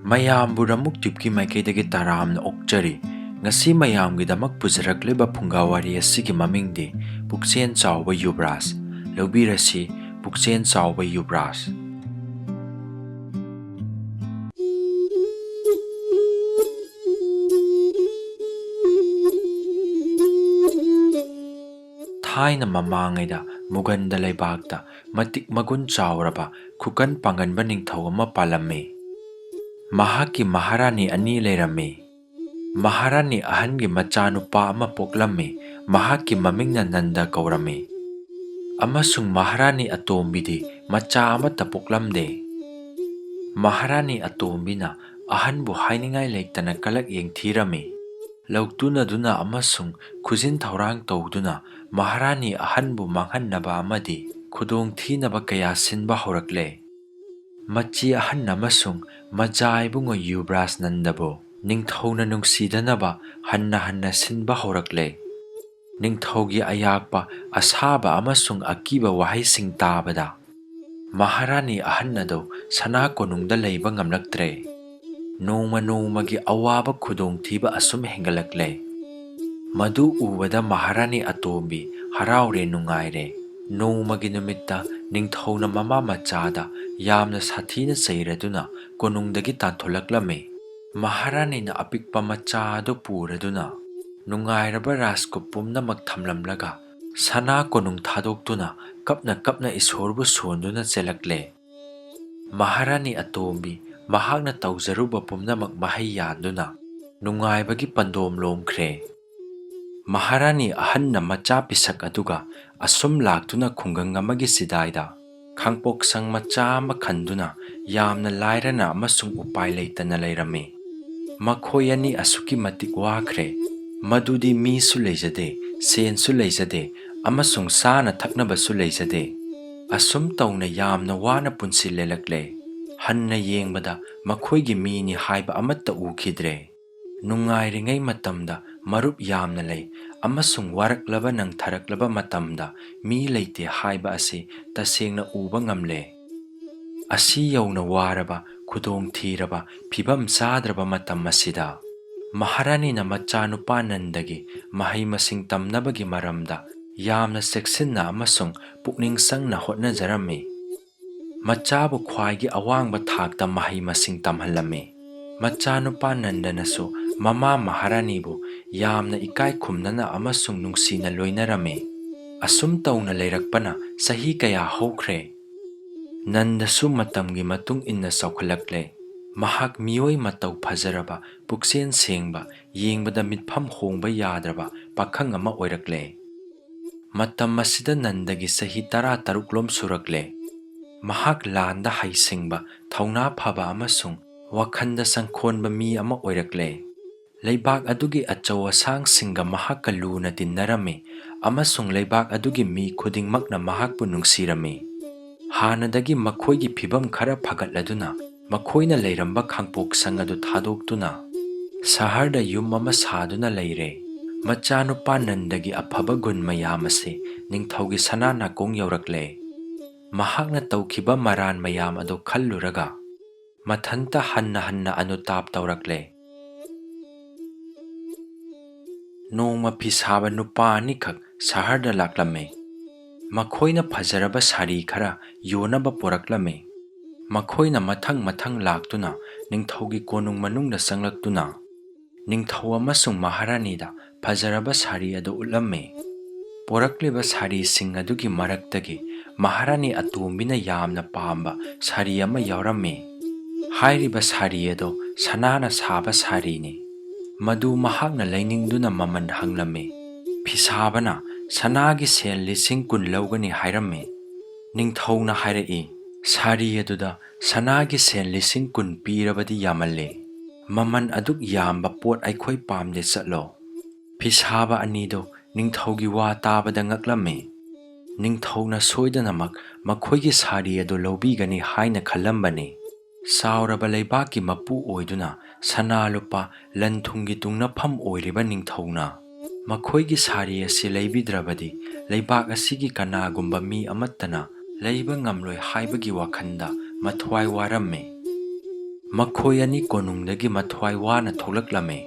ꯃꯌꯥꯝꯕꯨ ꯔꯃꯨꯛ ꯇ꯭ꯌꯨꯕꯀꯤ ꯃꯥꯏꯀꯩꯗꯒꯤ ꯇꯔꯥꯝꯅ ꯑꯣꯛꯆꯔꯤ꯫ ꯉꯁꯤ ꯃꯌꯥꯝꯒꯤꯗꯃꯛ ꯄꯨꯖꯔꯛꯂꯤꯕ ꯐꯨꯡꯒꯥꯋꯥꯔꯤ ꯑꯁꯤꯒꯤ ꯃꯃꯤꯡꯗꯤ ꯄꯨꯛꯆꯦꯜ ꯆꯥꯎꯕ ꯌꯨꯕꯔꯥꯖ꯫ ꯂꯧꯕꯤꯔꯁꯤ ꯄꯨꯛꯆꯦꯜ ꯆꯥꯎꯕ ꯌꯨꯕꯔꯥꯖ꯫ ꯊꯥꯏꯅ ꯃꯃꯥꯡꯉꯩꯗ ꯃꯨꯒꯟꯗ ꯂꯩꯕꯥꯛꯇ ꯃꯇꯤꯛ ꯃꯒꯨꯟ ꯆꯥꯎꯔꯕ ꯈꯨꯀꯟ ꯄꯥꯡꯒꯟꯕ ꯅꯤꯡꯊꯧ ꯑꯃ ꯄꯥꯜꯂꯝꯃꯤ꯫ ꯃꯍꯥꯛꯀꯤ ꯃꯍꯥꯔꯥꯅꯤ ꯑꯅꯤ ꯂꯩꯔꯝꯃꯤ꯫ ꯃꯍꯥꯔꯥꯅꯤ ꯑꯍꯟꯒꯤ ꯃꯆꯥꯅꯨꯄꯥ ꯑꯃ ꯄꯣꯛꯂꯝꯃꯤ꯫ ꯃꯍꯥꯛꯀꯤ ꯃꯃꯤꯡꯅ ꯅꯟꯗ ꯀꯧꯔꯝꯃꯤ꯫ ꯑꯃꯁꯨꯡ ꯃꯍꯥꯔꯥꯅꯤ ꯑꯇꯣꯝꯕꯤꯗꯤ ꯃꯆꯥ ꯑꯃꯠꯇ ꯄꯣꯛꯂꯝꯗꯦ꯫ ꯃꯍꯥꯔꯥꯅꯤ ꯑꯇꯣꯝꯕꯤꯅ ꯑꯍꯟꯕꯨ ꯍꯥꯏꯅꯤꯡꯉꯥꯏ ꯂꯩꯇꯅ ꯀꯂꯛ ꯌꯦꯡꯊꯤꯔꯝꯃꯤ꯫ ꯂꯧꯇꯨꯅꯗꯨꯅ ꯑꯃꯁꯨꯡ ꯈꯨꯖꯤꯟ ꯊꯧꯔꯥꯡ ꯇꯧꯗꯨꯅ ꯃꯍꯥꯔꯥꯅꯤ ꯑꯍꯟꯕꯨ ꯃꯥꯡꯍꯟꯅꯕ ꯑꯃꯗꯤ ꯈꯨꯗꯣꯡꯊꯤꯅꯕ ꯀꯌꯥ ꯁꯤꯟꯕ ꯍꯧꯔꯛꯂꯦ꯫ ꯃꯆꯦ ꯑꯍꯟ ꯑꯃꯁꯨꯡ ꯃꯆꯥ ꯏꯕꯨꯡꯉꯣ ꯌꯨꯕꯔꯥꯖ ꯅꯟꯗꯕꯨ ꯅꯤꯡꯊꯧꯅ ꯅꯨꯡꯁꯤꯗꯅꯕ ꯍꯟꯅ ꯍꯟꯅ ꯁꯤꯟꯕ ꯍꯧꯔꯛꯂꯦ꯫ ꯅꯤꯡꯊꯧꯒꯤ ꯑꯌꯥꯛꯄ ꯑꯁꯥꯕ ꯑꯃꯁꯨꯡ ꯑꯀꯤꯕ ꯋꯥꯍꯩꯁꯤꯡ ꯇꯥꯕꯗ ꯃꯍꯥꯔꯥꯅꯤ ꯑꯍꯟ ꯑꯗꯨ ꯁꯅꯥ ꯀꯣꯅꯨꯡꯗ ꯂꯩꯕ ꯉꯝꯂꯛꯇ꯭ꯔꯦ꯫ ꯅꯣꯡꯃ ꯅꯣꯡꯃꯒꯤ ꯑꯋꯥꯕ ꯈꯨꯗꯣꯡꯊꯤꯕ ꯑꯁꯨꯝ ꯍꯦꯟꯒꯠꯂꯛꯂꯦ꯫ ꯃꯗꯨ ꯎꯕꯗ ꯃꯍꯥꯔꯥꯅꯤ ꯑꯇꯣꯝꯕꯤ ꯍꯔꯥꯎꯔꯦ, ꯅꯨꯡꯉꯥꯏꯔꯦ꯫ ꯅꯣꯡꯃꯒꯤ ꯅꯨꯃꯤꯠꯇ ꯅꯤꯡꯊꯧꯅ ꯃꯃꯥ ꯃꯆꯥꯗ ꯌꯥꯝꯅ ꯁꯥꯊꯤꯅ ꯆꯩꯔꯗꯨꯅ ꯀꯣꯅꯨꯡꯗꯒꯤ ꯇꯥꯟꯊꯣꯛꯂꯛꯂꯝꯃꯤ꯫ ꯃꯍꯥꯔꯥꯅꯤꯅ ꯑꯄꯤꯛꯄ ꯃꯆꯥ ꯑꯗꯨ ꯄꯨꯔꯗꯨꯅ ꯅꯨꯡꯉꯥꯏꯔꯕ ꯔꯥꯖꯀꯨꯞ ꯄꯨꯝꯅꯃꯛ ꯊꯝꯂꯝꯂꯒ ꯁꯅꯥ ꯀꯣꯅꯨꯡ ꯊꯥꯗꯣꯛꯇꯨꯅ ꯀꯞꯅ ꯀꯞꯅ ꯏꯁꯣꯔꯕꯨ ꯁꯣꯟꯗꯨꯅ ꯆꯦꯜꯂꯛꯂꯦ꯫ ꯃꯍꯥꯔꯥꯅꯤ ꯑꯇꯣꯝꯕꯤ ꯃꯍꯥꯛꯅ ꯇꯧꯖꯔꯨꯕ ꯄꯨꯝꯅꯃꯛ ꯃꯍꯩ ꯌꯥꯟꯗꯨꯅ ꯅꯨꯡꯉꯥꯏꯕꯒꯤ ꯄꯟꯗꯣꯝ ꯂꯣꯝꯈ꯭ꯔꯦ꯫ ꯃꯍꯥꯔꯥꯅꯤ ꯑꯍꯟꯅ ꯃꯆꯥ ꯄꯤꯁꯛ ꯑꯗꯨꯒ ꯑꯁꯨꯝ ꯂꯥꯛꯇꯨꯅ ꯈꯨꯡꯒꯪ ꯑꯃꯒꯤ ꯆꯤꯗꯥꯏꯗ ꯈꯥꯡꯄꯣꯛꯁꯪ ꯃꯆꯥ ꯑꯃ ꯈꯟꯗꯨꯅ ꯌꯥꯝꯅ ꯂꯥꯏꯔꯅ ꯑꯃꯁꯨꯡ ꯎꯄꯥꯏ ꯂꯩꯇꯅ ꯂꯩꯔꯝꯃꯤ꯫ ꯃꯈꯣꯏ ꯑꯅꯤ ꯑꯁꯨꯛꯀꯤ ꯃꯇꯤꯛ ꯋꯥꯈ꯭ꯔꯦ ꯃꯗꯨꯗꯤ ꯃꯤꯁꯨ ꯂꯩꯖꯗꯦ, ꯁꯦꯟꯁꯨ ꯂꯩꯖꯗꯦ ꯑꯃꯁꯨꯡ ꯆꯥꯅ ꯊꯛꯅꯕꯁꯨ ꯂꯩꯖꯗꯦ꯫ ꯑꯁꯨꯝ ꯇꯧꯅ ꯌꯥꯝꯅ ꯋꯥꯅ ꯄꯨꯟꯁꯤ ꯂꯦꯜꯂꯛꯂꯦ꯫ ꯍꯟꯅ ꯌꯦꯡꯕꯗ ꯃꯈꯣꯏꯒꯤ ꯃꯤꯅꯤ ꯍꯥꯏꯕ ꯑꯃꯠꯇ ꯎꯈꯤꯗ꯭ꯔꯦ꯫ ꯅꯨꯡꯉꯥꯏꯔꯤꯉꯩ ꯃꯇꯝꯗ ꯃꯔꯨꯞ ꯌꯥꯝꯅ ꯂꯩ ꯑꯃꯁꯨꯡ ꯋꯥꯔꯛꯂꯕ ꯅꯪꯊꯔꯛꯂꯕ ꯃꯇꯝꯗ ꯃꯤ ꯂꯩꯇꯦ ꯍꯥꯏꯕ ꯑꯁꯤ ꯇꯁꯦꯡꯅ ꯎꯕ ꯉꯝꯂꯦ꯫ ꯑꯁꯤ ꯌꯧꯅ ꯋꯥꯔꯕ, ꯈꯨꯗꯣꯡꯊꯤꯔꯕ, ꯐꯤꯚꯝ ꯆꯥꯗ꯭ꯔꯕ ꯃꯇꯝ ꯑꯁꯤꯗ ꯃꯍꯥꯔꯥꯅꯤꯅ ꯃꯆꯥꯅꯨꯄꯥ ꯅꯟꯗꯒꯤ ꯃꯍꯩ ꯃꯁꯤꯡ ꯇꯝꯅꯕꯒꯤ ꯃꯔꯝꯗ ꯌꯥꯝꯅ ꯆꯦꯛꯁꯤꯟꯅ ꯑꯃꯁꯨꯡ ꯄꯨꯛꯅꯤꯡ ꯆꯪꯅ ꯍꯣꯠꯅꯖꯔꯝꯃꯤ꯫ ꯃꯆꯥꯕꯨ ꯈ꯭ꯋꯥꯏꯒꯤ ꯑꯋꯥꯡꯕ ꯊꯥꯛꯇ ꯃꯍꯩ ꯃꯁꯤꯡ ꯇꯝꯍꯜꯂꯝꯃꯤ꯫ ꯃꯆꯥꯅꯨꯄꯥ ꯅꯟꯗꯅꯁꯨ ꯃꯃꯥ ꯃꯍꯥꯔꯥꯅꯤꯕꯨ ꯌꯥꯝꯅ ꯏꯀꯥꯏ ꯈꯨꯝꯅꯅ ꯑꯃꯁꯨꯡ ꯅꯨꯡꯁꯤꯅ ꯂꯣꯏꯅꯔꯝꯃꯤ꯫ ꯑꯁꯨꯝ ꯇꯧꯅ ꯂꯩꯔꯛꯄꯅ ꯆꯍꯤ ꯀꯌꯥ ꯍꯧꯈ꯭ꯔꯦ꯫ ꯅꯟꯗꯁꯨ ꯃꯇꯝꯒꯤ ꯃꯇꯨꯡ ꯏꯟꯅ ꯆꯥꯎꯈꯠꯂꯛꯂꯦ꯫ ꯃꯍꯥꯛ ꯃꯤꯑꯣꯏ ꯃꯇꯧ ꯐꯖꯔꯕ, ꯄꯨꯛꯆꯦꯜ ꯁꯦꯡꯕ, ꯌꯦꯡꯕꯗ ꯃꯤꯠꯐꯝ ꯍꯣꯡꯕ ꯌꯥꯗ꯭ꯔꯕ パꯈꯪ ꯑꯃ ꯑꯣꯏꯔꯛꯂꯦ꯫ ꯃꯇꯝ ꯑꯁꯤꯗ ꯅꯟꯗꯒꯤ ꯆꯍꯤ 13 ꯁꯨꯔꯛꯂꯦ꯫ ꯃꯍꯥꯛ ꯂꯥꯟꯗ ꯍꯩꯁꯤꯡꯕ, ꯊꯧꯅꯥ ꯐꯕ ꯑꯃꯁꯨꯡ ꯋꯥꯈꯟꯗ ꯆꯪꯈꯣꯟꯕ ꯃꯤ ꯑꯃ ꯑꯣꯏꯔꯛꯂꯦ꯫ ꯂꯩꯕꯥꯛ ꯑꯗꯨꯒꯤ ꯑꯆꯧ ꯑꯁꯥꯡꯁꯤꯡꯒ ꯃꯍꯥꯛꯀ ꯂꯨꯅ ꯇꯤꯟꯅꯔꯝꯃꯤ ꯑꯃꯁꯨꯡ ꯂꯩꯕꯥꯛ ꯑꯗꯨꯒꯤ ꯃꯤ ꯈꯨꯗꯤꯡꯃꯛꯅ ꯃꯍꯥꯛꯄꯨ ꯅꯨꯡꯁꯤꯔꯝꯃꯤ꯫ ꯍꯥꯟꯅꯗꯒꯤ ꯃꯈꯣꯏꯒꯤ ꯐꯤꯚꯝ ꯈꯔ ꯐꯒꯠꯂꯗꯨꯅ ꯃꯈꯣꯏꯅ ꯂꯩꯔꯝꯕ ꯈꯥꯡꯄꯣꯛꯁꯪ ꯑꯗꯨ ꯊꯥꯗꯣꯛꯇꯨꯅ ꯁꯍꯔꯗ ꯌꯨꯝ ꯑꯃ ꯁꯥꯗꯨꯅ ꯂꯩꯔꯦ꯫ ꯃꯆꯥꯅꯨꯄꯥ ꯅꯟꯗꯒꯤ ꯑꯐꯕ ꯒꯨꯟ ꯃꯌꯥꯝ ꯑꯁꯤ ꯅꯤꯡꯊꯧꯒꯤ ꯁꯅꯥ ꯅꯥꯀꯣꯡ ꯌꯧꯔꯛꯂꯦ꯫ ꯃꯍꯥꯛꯅ ꯇꯧꯈꯤꯕ ꯃꯔꯥꯟ ꯃꯌꯥꯝ ꯑꯗꯨ ꯈꯜꯂꯨꯔꯒ ꯃꯊꯟꯇ ꯍꯟꯅ ꯍꯟꯅ ꯑꯅꯨꯇꯥꯞ ꯇꯧꯔꯛꯂꯦ꯫ ꯅꯣꯡꯃ ꯐꯤ ꯁꯥꯕ ꯅꯨꯄꯥ ꯑꯅꯤꯈꯛ ꯁꯍꯔꯗ ꯂꯥꯛꯂꯝꯃꯤ꯫ ꯃꯈꯣꯏꯅ ꯐꯖꯔꯕ ꯁꯥꯔꯤ ꯈꯔ ꯌꯣꯟꯅꯕ ꯄꯣꯔꯛꯂꯝꯃꯤ꯫ ꯃꯈꯣꯏꯅ ꯃꯊꯪ ꯃꯊꯪ ꯂꯥꯛꯇꯨꯅ ꯅꯤꯡꯊꯧꯒꯤ ꯀꯣꯅꯨꯡ ꯃꯅꯨꯡꯗ ꯆꯪꯂꯛꯇꯨꯅ ꯅꯤꯡꯊꯧ ꯑꯃꯁꯨꯡ ꯃꯍꯥꯔꯥꯅꯤꯗ ꯐꯖꯔꯕ ꯁꯥꯔꯤ ꯑꯗꯨ ꯎꯠꯂꯝꯃꯤ꯫ ꯄꯣꯔꯛꯂꯤꯕ ꯁꯥꯔꯤꯁꯤꯡ ꯑꯗꯨꯒꯤ ꯃꯔꯛꯇꯒꯤ ꯃꯍꯥꯔꯥꯅꯤ ꯑꯇꯣꯝꯕꯤꯅ ꯌꯥꯝꯅ ꯄꯥꯝꯕ ꯁꯥꯔꯤ ꯑꯃ ꯌꯥꯎꯔꯝꯃꯤ꯫ ꯍꯥꯏꯔꯤꯕ ꯁꯥꯔꯤ ꯑꯗꯨ ꯁꯅꯥꯅ ꯁꯥꯕ ꯁꯥꯔꯤꯅꯤ꯫ ꯃꯗꯨ ꯃꯍꯥꯛꯅ ꯂꯩꯅꯤꯡꯗꯨꯅ ꯃꯃꯜ ꯍꯪꯂꯝꯃꯤ꯫ ꯐꯤꯁꯥꯕꯅ ꯁꯅꯥꯒꯤ ꯁꯦꯜ 10,000 ꯂꯧꯒꯅꯤ ꯍꯥꯏꯔꯝꯃꯤ꯫ ꯅꯤꯡꯊꯧꯅ ꯍꯥꯏꯔꯛꯏ, ꯁꯥꯔꯤ ꯑꯗꯨꯗ ꯁꯅꯥꯒꯤ ꯁꯦꯜ 10,000 ꯄꯤꯔꯕꯗꯤ ꯌꯥꯝꯃꯜꯂꯦ꯫ ꯃꯃꯜ ꯑꯗꯨꯛ ꯌꯥꯝꯕ ꯄꯣꯠ ꯑꯩꯈꯣꯏ ꯄꯥꯝꯗꯦ, ꯆꯠꯂꯣ꯫ ꯐꯤꯁꯥꯕ ꯑꯅꯤꯗꯨ ꯅꯤꯡꯊꯧꯒꯤ ꯋꯥ ꯇꯥꯕꯗ ꯉꯛꯂꯝꯃꯤ꯫ ꯅꯤꯡꯊꯧꯅ ꯁꯣꯏꯗꯅꯃꯛ ꯃꯈꯣꯏꯒꯤ ꯁꯥꯔꯤ ꯑꯗꯨ ꯂꯧꯕꯤꯒꯅꯤ ꯍꯥꯏꯅ ꯈꯜꯂꯝꯕꯅꯤ꯫ ꯆꯥꯎꯔꯕ ꯂꯩꯕꯥꯛꯀꯤ ꯃꯄꯨ ꯑꯣꯏꯗꯨꯅ ꯁꯅꯥ ꯂꯨꯄꯥ ꯂꯟ ꯊꯨꯝꯒꯤ ꯇꯨꯡꯅꯐꯝ ꯑꯣꯏꯔꯤꯕ ꯅꯤꯡꯊꯧꯅ ꯃꯈꯣꯏꯒꯤ ꯁꯥꯔꯤ ꯑꯁꯤ ꯂꯩꯕꯤꯗ꯭ꯔꯕꯗꯤ ꯂꯩꯕꯥꯛ ꯑꯁꯤꯒꯤ ꯀꯅꯥꯒꯨꯝꯕ ꯃꯤ ꯑꯃꯠꯇꯅ ꯂꯩꯕ ꯉꯝꯂꯣꯏ ꯍꯥꯏꯕꯒꯤ ꯋꯥꯈꯟꯗ ꯃꯊ꯭ꯋꯥꯏ ꯋꯥꯔꯝꯃꯤ꯫ ꯃꯈꯣꯏ ꯑꯅꯤ ꯀꯣꯅꯨꯡꯗꯒꯤ ꯃꯊ꯭ꯋꯥꯏ ꯋꯥꯅ ꯊꯣꯛꯂꯛꯂꯝꯃꯤ꯫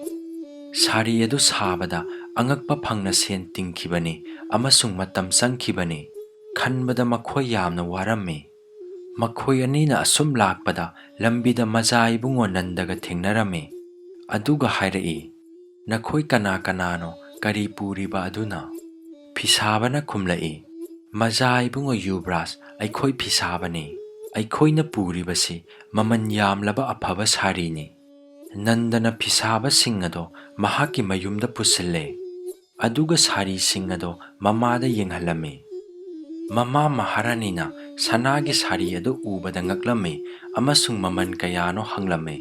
ꯁꯥꯔꯤ ꯑꯗꯨ ꯁꯥꯕꯗ ꯑꯉꯛꯄ ꯐꯪꯅ ꯁꯦꯟ ꯇꯤꯡꯈꯤꯕꯅꯤ ꯑꯃꯁꯨꯡ ꯃꯇꯝ ꯆꯪꯈꯤꯕꯅꯤ꯫ ꯈꯟꯕꯗ ꯃꯈꯣꯏ ꯌꯥꯝꯅ ꯋꯥꯔꯝꯃꯤ꯫ ꯃꯈꯣꯏ ꯑꯅꯤꯅ ꯑꯁꯨꯝ ꯂꯥꯛꯄꯗ ꯂꯝꯕꯤꯗ ꯃꯖꯥ ꯏꯕꯨꯡꯉꯣ ꯅꯟꯗꯒ ꯊꯦꯡꯅꯔꯝꯃꯤ꯫ ꯑꯗꯨꯒ ꯍꯥꯏꯔꯛꯏ, "ꯅꯈꯣꯏ ꯀꯅꯥ ꯀꯅꯥꯅꯣ? ꯀꯔꯤ ꯄꯨꯔꯤꯕ ꯑꯗꯨꯅ?" ꯐꯤꯁꯥꯕꯅ ꯈꯨꯝꯂꯛꯏ, "ꯃꯖꯥ ꯏꯕꯨꯡꯉꯣ ꯌꯨꯕ꯭ꯔꯥꯖ, ꯑꯩꯈꯣꯏ ꯐꯤꯁꯥꯕꯅꯤ꯫ ꯑꯩꯈꯣꯏꯅ ꯄꯨꯔꯤꯕꯁꯤ ꯃꯃꯜ ꯌꯥꯝꯂꯕ ꯑꯐꯕ ꯁꯥꯔꯤꯅꯤ꯫ ꯅꯟꯗꯅ ꯐꯤꯁꯥꯕꯁꯤꯡ ꯑꯗꯣ ꯃꯍꯥꯛꯀꯤ ꯃꯌꯨꯝꯗ ꯄꯨꯁꯤꯜꯂꯦ꯫ ꯑꯗꯨꯒ ꯁꯥꯔꯤꯁꯤꯡ ꯑꯗꯣ ꯃꯃꯥꯗ ꯌꯦꯡꯍꯜꯂꯝꯃꯤ꯫ ꯃꯃꯥ ꯃꯍꯥꯔꯥꯅꯤꯅ ꯁꯅꯥꯒꯤ ꯁꯥꯔꯤ ꯑꯗꯨ ꯎꯕꯗ ꯉꯛꯂꯝꯃꯤ ꯑꯃꯁꯨꯡ ꯃꯃꯜ ꯀꯌꯥꯅꯣ ꯍꯪꯂꯝꯃꯤ꯫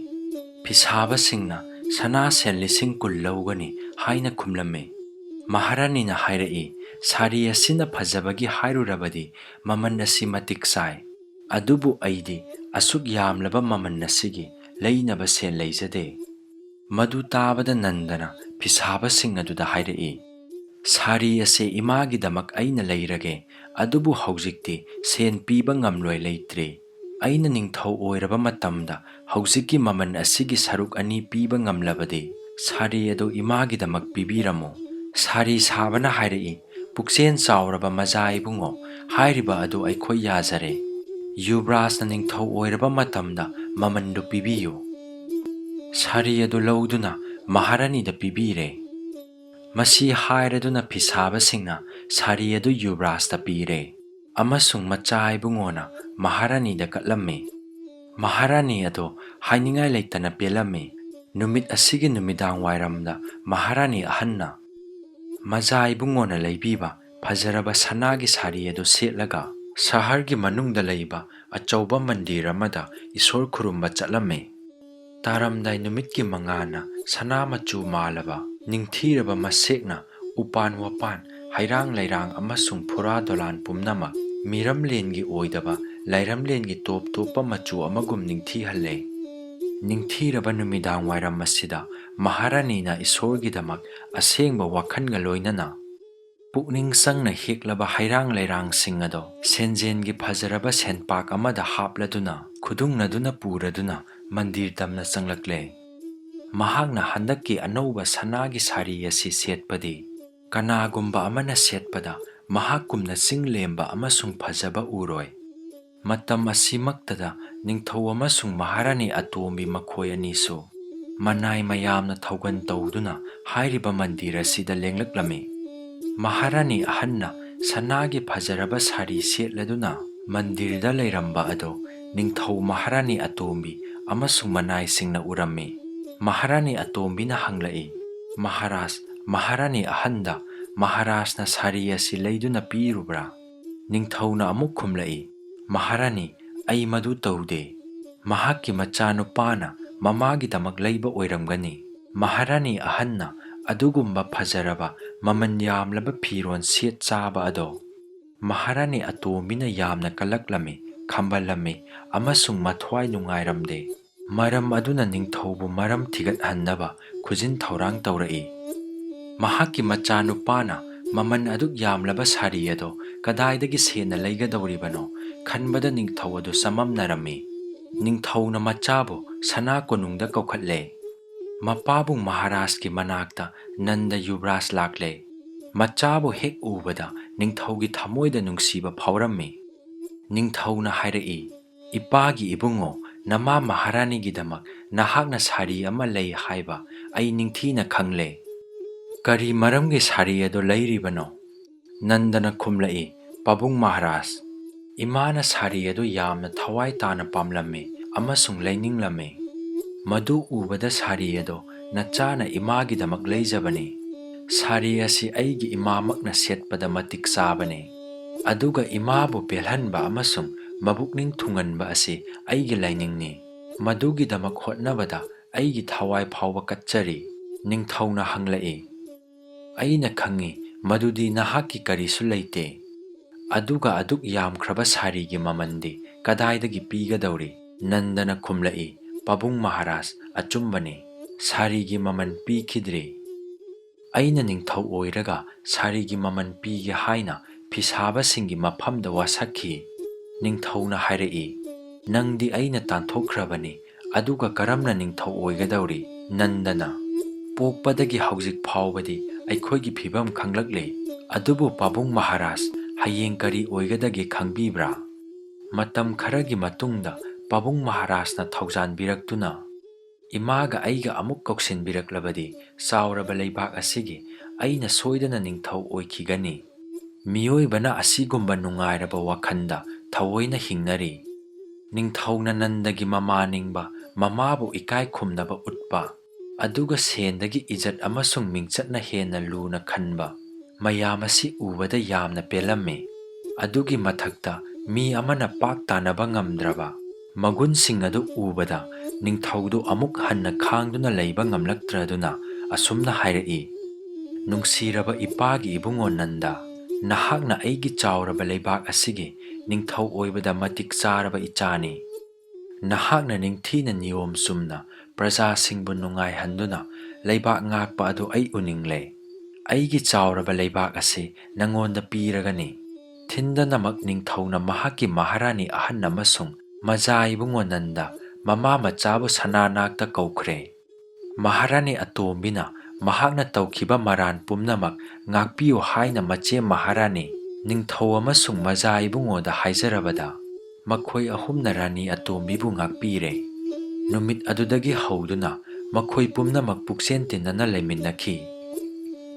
ꯐꯤꯁꯥꯕꯁꯤꯡꯅ ꯁꯅꯥ ꯁꯦꯟ 10,000 ꯂꯧꯒꯅꯤ ꯍꯥꯏꯅ ꯈꯨꯝꯂꯝꯃꯤ꯫ ꯃꯍꯥꯔꯥꯅꯤꯅ ꯍꯥꯏꯔꯛꯏ, "ꯁꯥꯔꯤ ꯑꯁꯤꯅ ꯐꯖꯕꯒꯤ ꯍꯥꯏꯔꯨꯔꯕꯗꯤ ꯃꯃꯜ ꯑꯁꯤ ꯃꯇꯤꯛ ꯆꯥꯏ꯫ ꯑꯗꯨꯕꯨ ꯑꯩꯗꯤ ꯑꯁꯨꯛ ꯌꯥꯝꯂꯕ ꯃꯃꯜ ꯑꯁꯤꯒꯤ ꯂꯩꯅꯕ ꯁꯦꯟ ꯂꯩꯖꯗꯦ"꯫ ꯃꯗꯨ ꯇꯥꯕꯗ ꯅꯟꯗꯅ ꯐꯤꯁꯥꯕꯁꯤꯡ ꯑꯗꯨꯗ ꯍꯥꯏꯔꯛꯏ, "ꯁꯥꯔꯤ ꯑꯁꯤ ꯏꯃꯥꯒꯤꯗꯃꯛ ꯑꯩꯅ ꯂꯩꯔꯒꯦ, ꯑꯗꯨꯕꯨ ꯍꯧꯖꯤꯛꯇꯤ ꯁꯦꯟ ꯄꯤꯕ ꯉꯝꯂꯣꯏ, ꯂꯩꯇ꯭ꯔꯤ꯫ ꯑꯩꯅ ꯅꯤꯡꯊꯧ ꯑꯣꯏꯔꯕ ꯃꯇꯝꯗ ꯍꯧꯖꯤꯛꯀꯤ ꯃꯃꯜ ꯑꯁꯤꯒꯤ ꯁꯔꯨꯛ 2 ꯄꯤꯕ ꯉꯝꯂꯕꯗꯤ ꯁꯥꯔꯤ ꯑꯗꯨ ꯏꯃꯥꯒꯤꯗꯃꯛ ꯄꯤꯕꯤꯔꯝꯃꯨ"꯫ ꯁꯥꯔꯤ ꯁꯥꯕꯅ ꯍꯥꯏꯔꯛꯏ, "ꯄꯨꯛꯆꯦꯜ ꯆꯥꯎꯔꯕ ꯃꯖꯥ ꯏꯕꯨꯡꯉꯣ, ꯍꯥꯏꯔꯤꯕ ꯑꯗꯨ ꯑꯩꯈꯣꯏ ꯌꯥꯖꯔꯦ꯫ ꯌꯨꯕ꯭ꯔꯥꯖꯅ ꯅꯤꯡꯊꯧ ꯑꯣꯏꯔꯕ ꯃꯇꯝꯗ ꯃꯃꯜꯗꯨ ꯄꯤꯕꯤꯌꯨ"꯫ ꯁꯥꯔꯤ ꯑꯗꯨ ꯂꯧꯗꯨꯅ ꯃꯍꯥꯔꯥꯅꯤꯗ ꯄꯤꯕꯤꯔꯦ꯫ ꯃꯁꯤ ꯍꯥꯏꯔꯗꯨꯅ ꯐꯤꯁꯥꯕꯁꯤꯡꯅ ꯁꯥꯔꯤ ꯑꯗꯨ ꯌꯨꯕ꯭ꯔꯥꯖꯇ ꯄꯤꯔꯦ ꯑꯃꯁꯨꯡ ꯃꯆꯥ ꯏꯕꯨꯡꯉꯣꯅ ꯃꯍꯥꯔꯥꯅꯤꯗ ꯀꯠꯂꯝꯃꯤ꯫ ꯃꯍꯥꯔꯥꯅꯤ ꯑꯗꯣ ꯍꯥꯏꯅꯤꯡꯉꯥꯏ ꯂꯩꯇꯅ ꯄꯦꯜꯂꯝꯃꯤ꯫ ꯅꯨꯃꯤꯠ ꯑꯁꯤꯒꯤ ꯅꯨꯃꯤꯗꯥꯡ ꯋꯥꯏꯔꯝꯗ ꯃꯍꯥꯔꯥꯅꯤ ꯑꯍꯟꯅ ꯃꯖꯥ ꯏꯕꯨꯡꯉꯣꯅ ꯂꯩꯕꯤꯕ ꯐꯖꯔꯕ ꯁꯅꯥꯒꯤ ꯁꯥꯔꯤ ꯑꯗꯨ ꯁꯦꯠꯂꯒ ꯁꯍꯔꯒꯤ ꯃꯅꯨꯡꯗ ꯂꯩꯕ ꯑꯆꯧꯕ ꯃꯟꯗꯤꯔ ꯑꯃꯗ ꯏꯁꯣꯔ ꯈꯨꯔꯨꯝꯕ ꯆꯠꯂꯝꯃꯤ꯫ ꯇꯥꯔꯝꯗꯥꯏ ꯅꯨꯃꯤꯠꯀꯤ ꯃꯉꯥꯜꯅ ꯁꯅꯥ ꯃꯆꯨ ꯃꯥꯜꯂꯕ ꯅꯤꯡꯊꯤꯔꯕ ꯃꯁꯦꯛꯅ ꯎꯄꯥꯟ ꯋꯥꯄꯥꯟ, ꯍꯩꯔꯥꯡ ꯂꯩꯔꯥꯡ ꯑꯃꯁꯨꯡ ꯐꯨꯔꯥ ꯗꯣꯂꯥꯟ ꯄꯨꯝꯅꯃꯛ ꯃꯤꯔꯝꯂꯦꯟꯒꯤ ꯑꯣꯏꯗꯕ ꯂꯥꯏꯔꯝꯂꯦꯟꯒꯤ ꯇꯣꯞ ꯇꯣꯞꯄ ꯃꯆꯨ ꯑꯃꯒꯨꯝ ꯅꯤꯡꯊꯤꯍꯜꯂꯦ꯫ ꯅꯤꯡꯊꯤꯔꯕ ꯅꯨꯃꯤꯗꯥꯡ ꯋꯥꯏꯔꯝ ꯑꯁꯤꯗ ꯃꯍꯥꯔꯥꯅꯤꯅ ꯏꯁꯣꯔꯒꯤꯗꯃꯛ ꯑꯁꯦꯡꯕ ꯋꯥꯈꯜꯒ ꯂꯣꯏꯅꯅ ꯄꯨꯛꯅꯤꯡ ꯆꯪꯅ ꯍꯦꯛꯂꯕ ꯍꯩꯔꯥꯡ ꯂꯩꯔꯥꯡꯁꯤꯡ ꯑꯗꯣ ꯁꯦꯟꯖꯦꯟꯒꯤ ꯐꯖꯔꯕ ꯁꯦꯟꯄꯥꯛ ꯑꯃꯗ ꯍꯥꯞꯂꯗꯨꯅ ꯈꯨꯗꯨꯡꯅꯗꯨꯅ ꯄꯨꯔꯗꯨꯅ ꯃꯟꯗꯤꯔ ꯇꯝꯅ ꯆꯪꯂꯛꯂꯦ꯫ ꯃꯍꯥꯛꯅ ꯍꯟꯗꯛꯀꯤ ꯑꯅꯧꯕ ꯁꯅꯥꯒꯤ ꯁꯥꯔꯤ ꯑꯁꯤ ꯁꯦꯠꯄꯗꯤ ꯀꯅꯥꯒꯨꯝꯕ ꯑꯃꯅ ꯁꯦꯠꯄꯗ ꯃꯍꯥꯛꯀꯨꯝꯅ ꯆꯤꯡꯂꯦꯝꯕ ꯑꯃꯁꯨꯡ ꯐꯖꯕ ꯎꯔꯣꯏ꯫ ꯃꯇꯝ ꯑꯁꯤꯃꯛꯇꯗ ꯅꯤꯡꯊꯧ ꯑꯃꯁꯨꯡ ꯃꯍꯥꯔꯥꯅꯤ ꯑꯇꯣꯝꯕꯤ ꯃꯈꯣꯏ ꯑꯅꯤꯁꯨ ꯃꯅꯥꯏ ꯃꯌꯥꯝꯅ ꯊꯧꯒꯟ ꯇꯧꯗꯨꯅ ꯍꯥꯏꯔꯤꯕ ꯃꯟꯗꯤꯔ ꯑꯁꯤꯗ ꯂꯦꯡꯂꯛꯂꯝꯃꯤ꯫ ꯃꯍꯥꯔꯥꯅꯤ ꯑꯍꯟꯅ ꯁꯅꯥꯒꯤ ꯐꯖꯔꯕ ꯁꯥꯔꯤ ꯁꯦꯠꯂꯗꯨꯅ ꯃꯟꯗꯤꯔꯗ ꯂꯩꯔꯝꯕ ꯑꯗꯣ ꯅꯤꯡꯊꯧ ꯃꯍꯥꯔꯥꯅꯤ ꯑꯇꯣꯝꯕꯤ ꯑꯃꯁꯨꯡ ꯃꯅꯥꯏꯁꯤꯡꯅ ꯎꯔꯝꯃꯤ꯫ ꯃꯍꯥꯔꯥꯅꯤ ꯑꯇꯣꯝꯕꯤꯅ ꯍꯪꯂꯛꯏ, "ꯃꯍꯥꯔꯥꯖ, ꯃꯍꯥꯔꯥꯅꯤ ꯑꯍꯟꯗ ꯃꯍꯥꯔꯥꯖꯅ ꯁꯥꯔꯤ ꯑꯁꯤ ꯂꯩꯗꯨꯅ ꯄꯤꯔꯨꯕ꯭ꯔꯥ?" ꯅꯤꯡꯊꯧꯅ ꯑꯃꯨꯛ ꯈꯨꯝꯂꯛꯏ, "ꯃꯍꯥꯔꯥꯅꯤ, ꯑꯩ ꯃꯗꯨ ꯇꯧꯗꯦ꯫ ꯃꯍꯥꯛꯀꯤ ꯃꯆꯥꯅꯨꯄꯥꯅ ꯃꯃꯥꯒꯤꯗꯃꯛ ꯂꯩꯕ ꯑꯣꯏꯔꯝꯒꯅꯤ"꯫ ꯃꯍꯥꯔꯥꯅꯤ ꯑꯍꯟꯅ ꯑꯗꯨꯒꯨꯝꯕ ꯐꯖꯔꯕ ꯃꯃꯜ ꯌꯥꯝꯂꯕ ꯐꯤꯔꯣꯜ ꯁꯦꯠ ꯆꯥꯕ ꯑꯗꯣ ꯃꯍꯥꯔꯥꯅꯤ ꯑꯇꯣꯝꯕꯤꯅ ꯌꯥꯝꯅ ꯀꯜꯂꯛꯂꯝꯃꯤ, ꯈꯝꯕꯜꯂꯝꯃꯤ ꯑꯃꯁꯨꯡ ꯃꯊ꯭ꯋꯥꯏ ꯅꯨꯡꯉꯥꯏꯔꯝꯗꯦ꯫ ꯃꯔꯝ ꯑꯗꯨꯅ ꯅꯤꯡꯊꯧꯕꯨ ꯃꯔꯝ ꯊꯤꯒꯠꯍꯟꯅꯕ ꯈꯨꯖꯤꯟ ꯊꯧꯔꯥꯡ ꯇꯧꯔꯛꯏ꯫ ꯃꯍꯥꯛꯀꯤ ꯃꯆꯥꯅꯨꯄꯥꯅ ꯃꯃꯜ ꯑꯗꯨꯛ ꯌꯥꯝꯂꯕ ꯁꯥꯔꯤ ꯑꯗꯣ ꯀꯗꯥꯏꯗꯒꯤ ꯁꯦꯟꯅ ꯂꯩꯒꯗꯧꯔꯤꯕꯅꯣ ꯈꯟꯕꯗ ꯅꯤꯡꯊꯧ ꯑꯗꯨ ꯆꯃꯝꯅꯔꯝꯃꯤ꯫ ꯅꯤꯡꯊꯧꯅ ꯃꯆꯥꯕꯨ ꯁꯅꯥ ꯀꯣꯅꯨꯡꯗ ꯀꯧꯈꯠꯂꯦ꯫ ꯃꯄꯥꯕꯨꯡ ꯃꯍꯥꯔꯥꯖꯀꯤ ꯃꯅꯥꯛꯇ ꯅꯟꯗ ꯌꯨꯕ꯭ꯔꯥꯖ ꯂꯥꯛꯂꯦ꯫ ꯃꯆꯥꯕꯨ ꯍꯦꯛ ꯎꯕꯗ ꯅꯤꯡꯊꯧꯒꯤ ꯊꯃꯣꯏꯗ ꯅꯨꯡꯁꯤꯕ ꯐꯥꯎꯔꯝꯃꯤ꯫ ꯅꯤꯡꯊꯧꯅ ꯍꯥꯏꯔꯛꯏ, "ꯏꯄꯥꯒꯤ ꯏꯕꯨꯡꯉꯣ, ꯅꯃꯥ ꯃꯍꯥꯔꯥꯅꯤꯒꯤꯗꯃꯛ ꯅꯍꯥꯛꯅ ꯁꯥꯔꯤ ꯑꯃ ꯂꯩ ꯍꯥꯏꯕ ꯑꯩ ꯅꯤꯡꯊꯤꯅ ꯈꯪꯂꯦ꯫ ꯀꯔꯤ ꯃꯔꯝꯒꯤ ꯁꯥꯔꯤ ꯑꯗꯨ ꯂꯩꯔꯤꯕꯅꯣ?" ꯅꯟꯗꯅ ꯈꯨꯝꯂꯛꯏ, "ꯄꯥꯕꯨꯡ ꯃꯍꯥꯔꯥꯖ, ꯏꯃꯥꯅ ꯁꯥꯔꯤ ꯑꯗꯨ ꯌꯥꯝꯅ ꯊꯋꯥꯏ ꯇꯥꯅ ꯄꯥꯝꯂꯝꯃꯤ ꯑꯃꯁꯨꯡ ꯂꯩꯅꯤꯡꯂꯝꯃꯤ꯫ ꯃꯗꯨ ꯎꯕꯗ ꯁꯥꯔꯤ ꯑꯗꯣ ꯅꯆꯥꯅ ꯏꯃꯥꯒꯤꯗꯃꯛ ꯂꯩꯖꯕꯅꯤ꯫ ꯁꯥꯔꯤ ꯑꯁꯤ ꯑꯩꯒꯤ ꯏꯃꯥꯃꯛꯅ ꯁꯦꯠꯄꯗ ꯃꯇꯤꯛ ꯆꯥꯕꯅꯤ꯫ ꯑꯗꯨꯒ ꯏꯃꯥꯕꯨ ꯄꯦꯜꯍꯟꯕ ꯑꯃꯁꯨꯡ ꯃꯕꯨꯛꯅꯤꯡ ꯊꯨꯡꯍꯟꯕ ꯑꯁꯤ ꯑꯩꯒꯤ ꯂꯥꯏꯅꯤꯡꯅꯤ꯫ ꯃꯗꯨꯒꯤꯗꯃꯛ ꯍꯣꯠꯅꯕꯗ ꯑꯩꯒꯤ ꯊꯋꯥꯏ ꯐꯥꯎꯕ ꯀꯠꯆꯔꯤ"꯫ ꯅꯤꯡꯊꯧꯅ ꯍꯪꯂꯛꯏ, "ꯑꯩꯅ ꯈꯪꯏ ꯃꯗꯨꯗꯤ ꯅꯍꯥꯛꯀꯤ ꯀꯔꯤꯁꯨ ꯂꯩꯇꯦ꯫ ꯑꯗꯨꯒ ꯑꯗꯨꯛ ꯌꯥꯝꯈ꯭ꯔꯕ ꯁꯥꯔꯤꯒꯤ ꯃꯃꯜꯗꯤ ꯀꯗꯥꯏꯗꯒꯤ ꯄꯤꯒꯗꯧꯔꯤ?" ꯅꯟꯗꯅ ꯈꯨꯝꯂꯛꯏ, "ꯄꯥꯕꯨꯡ ꯃꯍꯥꯔꯥꯖ, ꯑꯆꯨꯝꯕꯅꯤ, ꯁꯥꯔꯤꯒꯤ ꯃꯃꯜ ꯄꯤꯈꯤꯗ꯭ꯔꯤ꯫ ꯑꯩꯅ ꯅꯤꯡꯊꯧ ꯑꯣꯏꯔꯒ ꯁꯥꯔꯤꯒꯤ ꯃꯃꯜ ꯄꯤꯒꯦ ꯍꯥꯏꯅ ꯐꯤꯁꯥꯕꯁꯤꯡꯒꯤ ꯃꯐꯝꯗ ꯋꯥꯁꯛꯈꯤ"꯫ ꯅꯤꯡꯊꯧꯅ ꯍꯥꯏꯔꯛꯏ, "ꯅꯪꯗꯤ ꯑꯩꯅ ꯇꯥꯟꯊꯣꯛꯈ꯭ꯔꯕꯅꯤ ꯑꯗꯨꯒ ꯀꯔꯝꯅ ꯅꯤꯡꯊꯧ ꯑꯣꯏꯒꯗꯧꯔꯤ? ꯅꯟꯗꯅ: ꯄꯣꯛꯄꯗꯒꯤ ꯍꯧꯖꯤꯛ ꯐꯥꯎꯕꯗꯤ ꯑꯩꯈꯣꯏꯒꯤ ꯐꯤꯚꯝ ꯈꯪꯂꯛꯂꯤ꯫ ꯑꯗꯨꯕꯨ ꯄꯥꯕꯨꯡ ꯃꯍꯥꯔꯥꯖ, ꯍꯌꯦꯡ ꯀꯔꯤ ꯑꯣꯏꯒꯗꯒꯦ ꯈꯪꯕꯤꯕ꯭ꯔꯥ? ꯃꯇꯝ ꯈꯔꯒꯤ ꯃꯇꯨꯡꯗ ꯄꯥꯕꯨꯡ ꯃꯍꯥꯔꯥꯖꯅ ꯊꯧꯖꯥꯟꯕꯤꯔꯛꯇꯨꯅ ꯏꯃꯥꯒ ꯑꯩꯒ ꯑꯃꯨꯛ ꯀꯧꯁꯤꯟꯕꯤꯔꯛꯂꯕꯗꯤ ꯆꯥꯎꯔꯕ ꯂꯩꯕꯥꯛ ꯑꯁꯤꯒꯤ ꯑꯩꯅ ꯁꯣꯏꯗꯅ ꯅꯤꯡꯊꯧ ꯑꯣꯏꯈꯤꯒꯅꯤ꯫ ꯃꯤꯑꯣꯏꯕꯅ ꯑꯁꯤꯒꯨꯝꯕ ꯅꯨꯡꯉꯥꯏꯔꯕ ꯋꯥꯈꯟꯗ ꯊꯑꯣꯏꯅ ꯍꯤꯡꯅꯔꯤ꯫ ꯅꯤꯡꯊꯧꯅ ꯅꯟꯗꯒꯤ ꯃꯃꯥ ꯅꯤꯡꯕ, ꯃꯃꯥꯕꯨ ꯏꯀꯥꯏ ꯈꯨꯝꯅꯕ ꯎꯠꯄ, ꯑꯗꯨꯒ ꯁꯦꯟꯗꯒꯤ ꯏꯖꯠ ꯑꯃꯁꯨꯡ ꯃꯤꯡꯆꯠꯅ ꯍꯦꯟꯅ ꯂꯨꯅ ꯈꯟꯕ, ꯃꯌꯥꯝ ꯑꯁꯤ ꯎꯕꯗ ꯌꯥꯝꯅ ꯄꯦꯜꯂꯝꯃꯤ꯫ ꯑꯗꯨꯒꯤ ꯃꯊꯛꯇ ꯃꯤ ꯑꯃꯅ ꯄꯥꯛ ꯇꯥꯅꯕ ꯉꯝꯗ꯭ꯔꯕ ꯃꯒꯨꯟꯁꯤꯡ ꯑꯗꯨ ꯎꯕꯗ ꯅꯤꯡꯊꯧꯗꯨ ꯑꯃꯨꯛ ꯍꯟꯅ ꯈꯥꯡꯗꯨꯅ ꯂꯩꯕ ꯉꯝꯂꯛꯇ꯭ꯔꯗꯨꯅ ꯑꯁꯨꯝꯅ ꯍꯥꯏꯔꯛꯏ: ꯅꯨꯡꯁꯤꯔꯕ ꯏꯄꯥꯒꯤ ꯏꯕꯨꯡꯉꯣ ꯅꯟꯗ, ꯅꯍꯥꯛꯅ ꯑꯩꯒꯤ ꯆꯥꯎꯔꯕ ꯂꯩꯕꯥꯛ ꯑꯁꯤꯒꯤ ꯅꯤꯡꯊꯧ ꯑꯣꯏꯕꯗ ꯃꯇꯤꯛ ꯆꯥꯔꯕ ꯏꯆꯥꯅꯤ꯫ ꯅꯍꯥꯛꯅ ꯅꯤꯡꯊꯤꯅ ꯅꯤꯌꯣꯝ ꯆꯨꯝꯅ ꯄ꯭ꯔꯖꯥꯁꯤꯡꯕꯨ ꯅꯨꯡꯉꯥꯏꯍꯟꯗꯨꯅ ꯂꯩꯕꯥꯛ ꯉꯥꯛꯄ ꯑꯗꯨ ꯑꯩ ꯎꯅꯤꯡꯂꯦ꯫ ꯑꯩꯒꯤ ꯆꯥꯎꯔꯕ ꯂꯩꯕꯥꯛ ꯑꯁꯤ ꯅꯉꯣꯟꯗ ꯄꯤꯔꯒꯅꯤ꯫ ꯊꯤꯟꯗꯅꯃꯛ ꯅꯤꯡꯊꯧꯅ ꯃꯍꯥꯛꯀꯤ ꯃꯍꯥꯔꯥꯅꯤ ꯑꯍꯟ ꯑꯃꯁꯨꯡ ꯃꯆꯥ ꯏꯕꯨꯡꯉꯣ ꯅꯟꯗ ꯃꯃꯥ ꯃꯆꯥꯕꯨ ꯁꯅꯥꯅꯥꯛꯇ ꯀꯧꯈ꯭ꯔꯦ꯫ ꯃꯍꯥꯔꯥꯅꯤ ꯑꯇꯣꯝꯕꯤꯅ ꯃꯍꯥꯛꯅ ꯇꯧꯈꯤꯕ ꯃꯔꯥꯟ ꯄꯨꯝꯅꯃꯛ ꯉꯥꯛꯄꯤꯌꯨ ꯍꯥꯏꯅ ꯃꯆꯦ ꯃꯍꯥꯔꯥꯅꯤ, ꯅꯤꯡꯊꯧ ꯑꯃꯁꯨꯡ ꯃꯆꯥ ꯏꯕꯨꯡꯉꯣꯗ ꯍꯥꯏꯖꯔꯕꯗ ꯃꯈꯣꯏ ꯑꯍꯨꯝꯅ ꯔꯥꯅꯤ ꯑꯇꯣꯝꯕꯤꯕꯨ ꯉꯥꯛꯄꯤꯔꯦ꯫ ꯅꯨꯃꯤꯠ ꯑꯗꯨꯗꯒꯤ ꯍꯧꯗꯨꯅ ꯃꯈꯣꯏ ꯄꯨꯝꯅꯃꯛ ꯄꯨꯛꯆꯦꯟ ꯇꯤꯟꯅꯅ ꯂꯩꯃꯤꯟꯅꯈꯤ꯫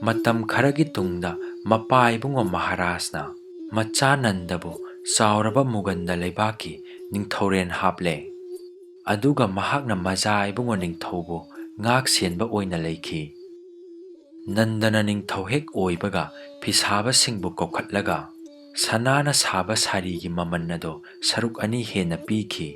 ꯃꯇꯝ ꯈꯔꯒꯤ ꯇꯨꯡꯗ ꯃꯄꯥ ꯏꯕꯨꯡꯉꯣ ꯃꯍꯥꯔꯥꯖꯅ ꯃꯆꯥ ꯅꯟꯗꯕꯨ ꯆꯥꯎꯔꯕ ꯃꯨꯒꯟꯗ ꯂꯩꯕꯥꯛꯀꯤ ꯅꯤꯡꯊꯧꯔꯦꯜ ꯍꯥꯞꯂꯦ꯫ ꯑꯗꯨꯒ ꯃꯍꯥꯛꯅ ꯃꯆꯥ ꯏꯕꯨꯡꯉꯣ ꯅꯤꯡꯊꯧꯕꯨ ꯉꯥꯛ ꯁꯦꯟꯕ ꯑꯣꯏꯅ ꯂꯩꯈꯤ꯫ ꯅꯟꯗꯅ ꯅꯤꯡꯊꯧ ꯍꯦꯛ ꯑꯣꯏꯕꯒ ꯐꯤꯁꯥꯕꯁꯤꯡꯕꯨ ꯀꯧꯈꯠꯂꯒ ꯁꯅꯥꯅ ꯁꯥꯕ ꯁꯥꯔꯤꯒꯤ ꯃꯃꯟ ꯑꯗꯨ ꯁꯔꯨꯛ 2 ꯍꯦꯟꯅ ꯄꯤꯈꯤ꯫